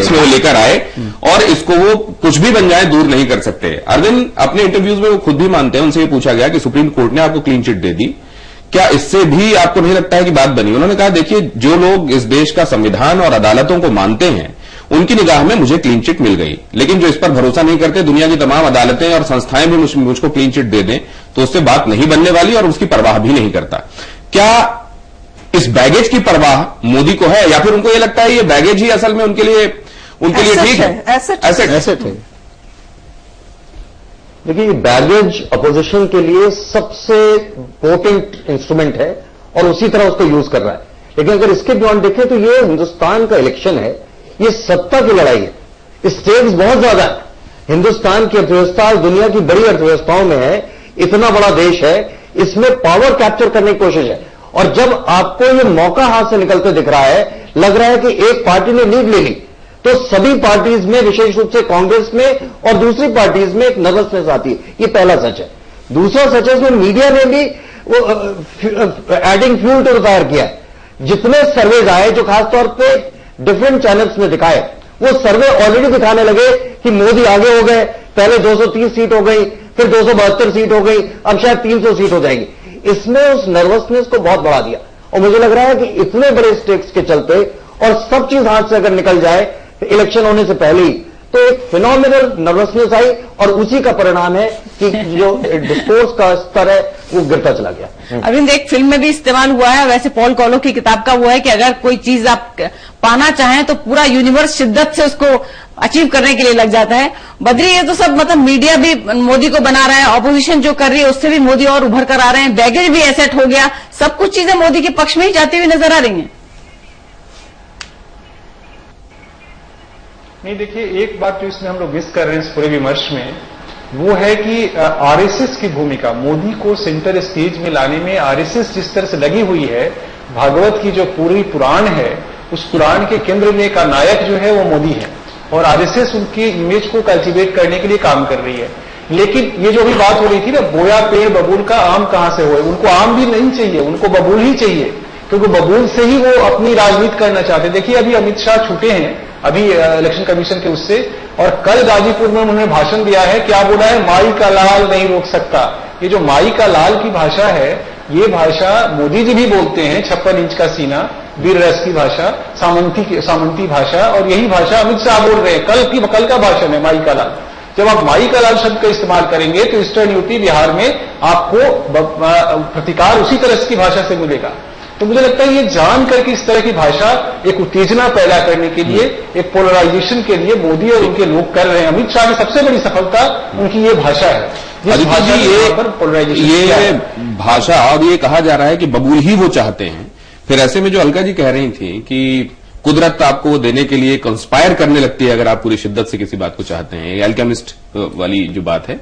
Politics में वो लेकर आए और इसको वो कुछ भी बन जाए दूर नहीं कर सकते। अरविंद अपने इंटरव्यूज में वो खुद भी मानते हैं, उनसे ये पूछा गया कि सुप्रीम कोर्ट ने आपको क्लीन चिट दे दी, क्या इससे भी आपको नहीं लगता है कि बात बनी? उन्होंने कहा देखिए, जो लोग इस देश का संविधान और अदालतों को मानते हैं उनकी निगाह में मुझे क्लीन चिट मिल गई, लेकिन जो इस पर भरोसा नहीं करते, दुनिया की तमाम अदालतें और संस्थाएं भी मुझको क्लीन चिट दे दें तो उससे बात नहीं बनने वाली और उसकी परवाह भी नहीं करता। क्या इस बैगेज की परवाह मोदी को है, या फिर उनको ये लगता है ये बैगेज ही असल में उनके लिए ठीक है? एसेट है। देखिए, ये बैगेज अपोजिशन के लिए सबसे पोटेंट इंस्ट्रूमेंट है और उसी तरह उसको यूज कर रहा है। लेकिन अगर इसके बियॉन्ड देखें तो ये हिंदुस्तान का इलेक्शन है, ये सत्ता की लड़ाई है। स्टेक्स बहुत ज्यादा है। हिंदुस्तान की अर्थव्यवस्था दुनिया की बड़ी अर्थव्यवस्थाओं में है, इतना बड़ा देश है, इसमें पावर कैप्चर करने की कोशिश है। और जब आपको ये मौका हाथ से निकलते दिख रहा है, लग रहा है कि एक पार्टी ने लीड ले ली, तो सभी पार्टीज में, विशेष रूप से कांग्रेस में और दूसरी पार्टीज में एक नर्वसनेस आती है। ये पहला सच है। दूसरा सच है, इसमें मीडिया ने भी वो adding fuel to the fire किया है। जितने सर्वेज आए जो खासतौर पे डिफरेंट चैनल्स में दिखाए, वो सर्वे ऑलरेडी दिखाने लगे कि मोदी आगे हो गए। पहले 230 सीट हो गई, फिर 272 सीट हो गई, अब शायद 300 सीट हो जाएगी। इसने उस नर्वसनेस को बहुत बढ़ा दिया और मुझे लग रहा है कि इतने बड़े स्टेक्स के चलते और सब चीज हाथ से अगर निकल जाए इलेक्शन होने से पहले ही, तो एक फिनोमिनल नर्वसनेस आई और उसी का परिणाम है कि जो डिस्कोर्स का स्तर है वो गिरता चला गया। अरविंद, एक फिल्म में भी इस्तेमाल हुआ है, वैसे पॉल कॉलो की किताब का वो है कि अगर कोई चीज आप पाना चाहें तो पूरा यूनिवर्स शिद्दत से उसको अचीव करने के लिए लग जाता है। बद्री, ये तो सब मतलब मीडिया भी मोदी को बना रहा है, ऑपोजिशन जो कर रही है उससे भी मोदी और उभर कर आ रहे हैं, बैगेज भी एसेट हो गया, सब कुछ चीजें मोदी के पक्ष में ही जाती हुई नजर आ रही हैं। नहीं, देखिए, एक बात जो इसमें हम लोग मिस कर रहे हैं इस पूरे विमर्श में, वो है कि आरएसएस की भूमिका, मोदी को सेंटर स्टेज में लाने में आरएसएस जिस तरह से लगी हुई है, भागवत की जो पूरी पुराण है, उस पुराण के केंद्र में का नायक जो है वो मोदी है और आरएसएस उनकी इमेज को कल्टीवेट करने के लिए काम कर रही है। लेकिन ये जो भी बात हो रही थी ना, बोया पेड़ बबूल का आम कहां से होए, उनको आम भी नहीं चाहिए, उनको बबूल ही चाहिए, क्योंकि बबूल से ही वो अपनी राजनीति करना चाहते हैं। देखिए, अभी अमित शाह छूटे हैं अभी इलेक्शन कमीशन के उससे, और कल गाजीपुर में उन्होंने भाषण दिया है, क्या बोला है, माई का लाल नहीं रोक सकता। ये जो माई का लाल की भाषा है, ये भाषा मोदी जी भी बोलते हैं, 56 इंच का सीना, वीर रस की भाषा, सामंती भाषा, और यही भाषा अमित शाह बोल रहे हैं। कल का भाषण है माई का लाल। जब आप माई का लाल शब्द का इस्तेमाल करेंगे तो ईस्टर्न यूपी, बिहार में आपको प्रतिकार उसी तरह की भाषा से मिलेगा। तो मुझे लगता है ये जान करके इस तरह की भाषा एक उत्तेजना पैदा करने के लिए, एक पोलराइजेशन के लिए मोदी और उनके लोग कर रहे हैं। अमित शाह की सबसे बड़ी सफलता उनकी ये भाषा है, जिस भाषा पर पोलराइजेशन ये भाषा, और ये कहा जा रहा है कि बबूल ही वो चाहते हैं। फिर ऐसे में जो अलका जी कह रही थी कि कुदरत आपको वो देने के लिए कंस्पायर करने लगती है अगर आप पूरी शिद्दत से किसी बात को चाहते हैं, एल्केमिस्ट वाली जो बात है,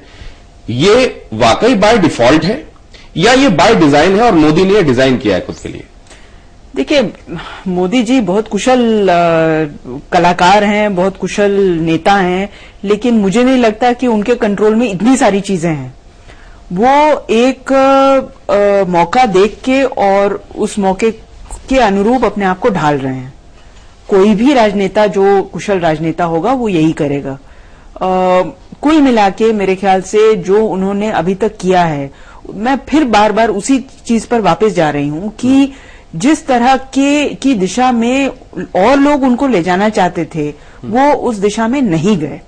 ये वाकई बाय डिफॉल्ट है या ये बाय डिजाइन है और मोदी ने डिजाइन किया है खुद के लिए? देखिए, मोदी जी बहुत कुशल कलाकार हैं, बहुत कुशल नेता हैं, लेकिन मुझे नहीं लगता कि उनके कंट्रोल में इतनी सारी चीजें हैं। वो एक मौका देख के और उस मौके के अनुरूप अपने आप को ढाल रहे हैं। कोई भी राजनेता जो कुशल राजनेता होगा वो यही करेगा। कुल मिला के मेरे ख्याल से जो उन्होंने अभी तक किया है, मैं फिर बार बार उसी चीज पर वापस जा रही हूं कि जिस तरह की दिशा में और लोग उनको ले जाना चाहते थे, वो उस दिशा में नहीं गए।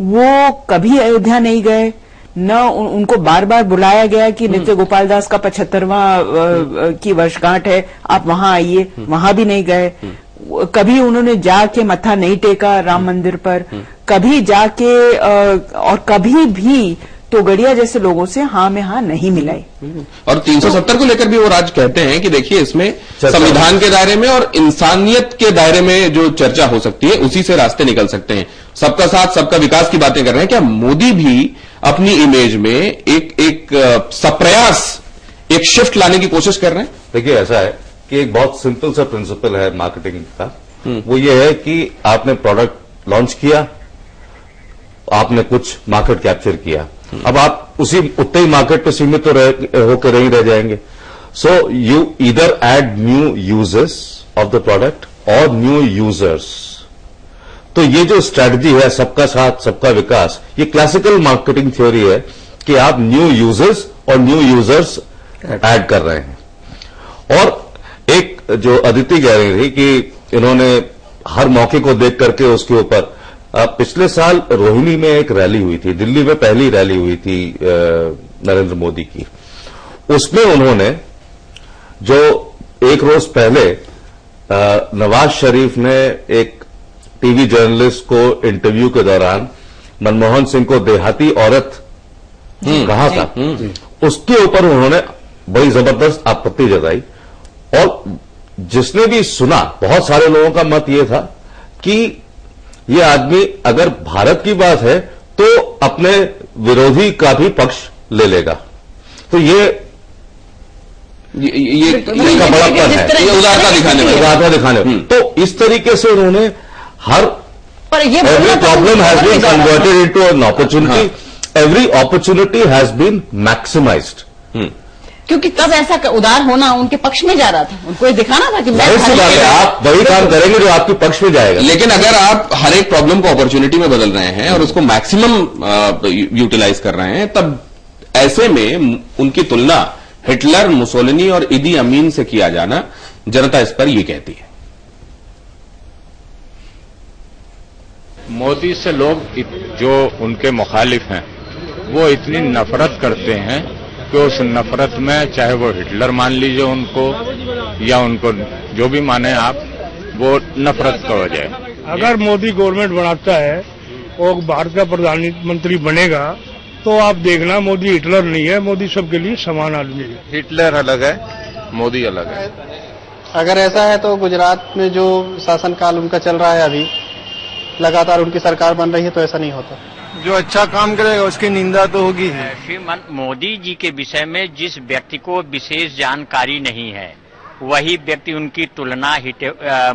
वो कभी अयोध्या नहीं गए, न उनको बार बार बुलाया गया कि नृत्य गोपाल दास का 75वां की वर्षगांठ है, आप वहां आइए, वहां भी नहीं गए। कभी उन्होंने जाके मत्था नहीं टेका राम मंदिर पर, कभी जाके और कभी भी तोगड़िया जैसे लोगों से हाँ में हाँ नहीं मिलाई। और 370 को लेकर भी वो राज कहते हैं कि देखिए, इसमें संविधान के दायरे में और इंसानियत के दायरे में जो चर्चा हो सकती है उसी से रास्ते निकल सकते हैं। सबका साथ सबका विकास की बातें कर रहे हैं। क्या मोदी भी अपनी इमेज में एक सप्रयास, एक शिफ्ट लाने की कोशिश कर रहे हैं? देखिए, ऐसा है कि एक बहुत सिंपल सा प्रिंसिपल है मार्केटिंग का, वो ये है कि आपने प्रोडक्ट लॉन्च किया, आपने कुछ मार्केट कैप्चर किया, अब आप उतने ही मार्केट पे सीमित तो होकर नहीं रह जाएंगे। So you either add new users of the product और न्यू यूजर्स। तो तो ये जो स्ट्रैटेजी है सबका साथ सबका विकास, ये क्लासिकल मार्केटिंग थ्योरी है कि आप न्यू यूजर्स और न्यू यूजर्स ऐड कर रहे हैं। और एक जो अदिति कह रही थी कि इन्होंने हर मौके को देख करके उसके ऊपर, पिछले साल रोहिणी में एक रैली हुई थी, दिल्ली में पहली रैली हुई थी नरेंद्र मोदी की। उसमें उन्होंने जो एक रोज पहले नवाज शरीफ ने एक टीवी जर्नलिस्ट को इंटरव्यू के दौरान मनमोहन सिंह को देहाती औरत कहा था, उसके ऊपर उन्होंने बड़ी जबरदस्त आपत्ति जताई। और जिसने भी सुना, बहुत सारे लोगों का मत यह था कि ये आदमी अगर भारत की बात है तो अपने विरोधी का भी पक्ष ले लेगा। तो ये इसका बड़ापन है, ये उदारता दिखाने में। तो इस तरीके से उन्होंने हर पर ये every problem has been converted into an opportunity, every opportunity has been maximised. क्योंकि तब ऐसा उदार होना उनके पक्ष में जा रहा था, उनको ये दिखाना था कि मैं आप वही काम करेंगे जो आपके पक्ष में जाएगा। लेकिन अगर आप हर एक प्रॉब्लम को अपॉर्चुनिटी में बदल रहे हैं और उसको मैक्सिमम यूटिलाइज कर रहे हैं, तब ऐसे में उनकी तुलना हिटलर, मुसोलिनी और इदी अमीन से किया जाना, जनता इस पर ये कहती है। मोदी से लोग जो उनके मुखालिफ हैं वो इतनी नफरत करते हैं कि उस नफरत में, चाहे वो हिटलर मान लीजिए उनको या उनको जो भी माने आप, वो नफरत का वजह है। अगर मोदी गवर्नमेंट बनाता है और भारत का प्रधानमंत्री बनेगा तो आप देखना, मोदी हिटलर नहीं है, मोदी सबके लिए समान आदमी है। हिटलर अलग है, मोदी अलग है। अगर ऐसा है तो गुजरात में जो शासनकाल उनका चल रहा है, अभी लगातार उनकी सरकार बन रही है, तो ऐसा नहीं होता। जो अच्छा काम करेगा उसकी निंदा तो होगी ही। श्रीमान मोदी जी के विषय में जिस व्यक्ति को विशेष जानकारी नहीं है, वही व्यक्ति उनकी तुलना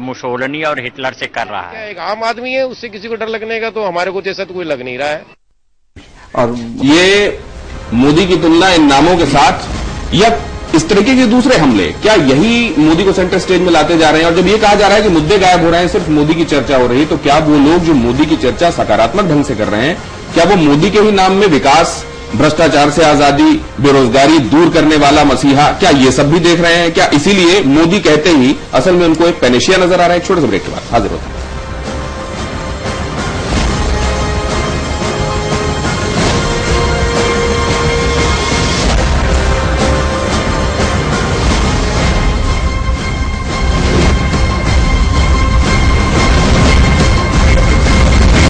मुसोलिनी और हिटलर से कर रहा है। एक आम आदमी है, उससे किसी को डर लगने का, तो हमारे को जैसा तो कोई लग नहीं रहा है। और ये मोदी की तुलना इन नामों के साथ या इस तरीके के दूसरे हमले, क्या यही मोदी को सेंटर स्टेज में लाते जा रहे हैं? और जब ये कहा जा रहा है कि मुद्दे गायब हो रहे हैं, सिर्फ मोदी की चर्चा हो रही है, तो क्या वो लोग जो मोदी की चर्चा सकारात्मक ढंग से कर रहे हैं, क्या वो मोदी के ही नाम में विकास, भ्रष्टाचार से आजादी, बेरोजगारी दूर करने वाला मसीहा, क्या ये सब भी देख रहे हैं? क्या इसीलिए मोदी कहते ही असल में उनको एक पेनेशिया नजर आ रहा है? एक छोटे से ब्रेक के बाद हाजिर होता है।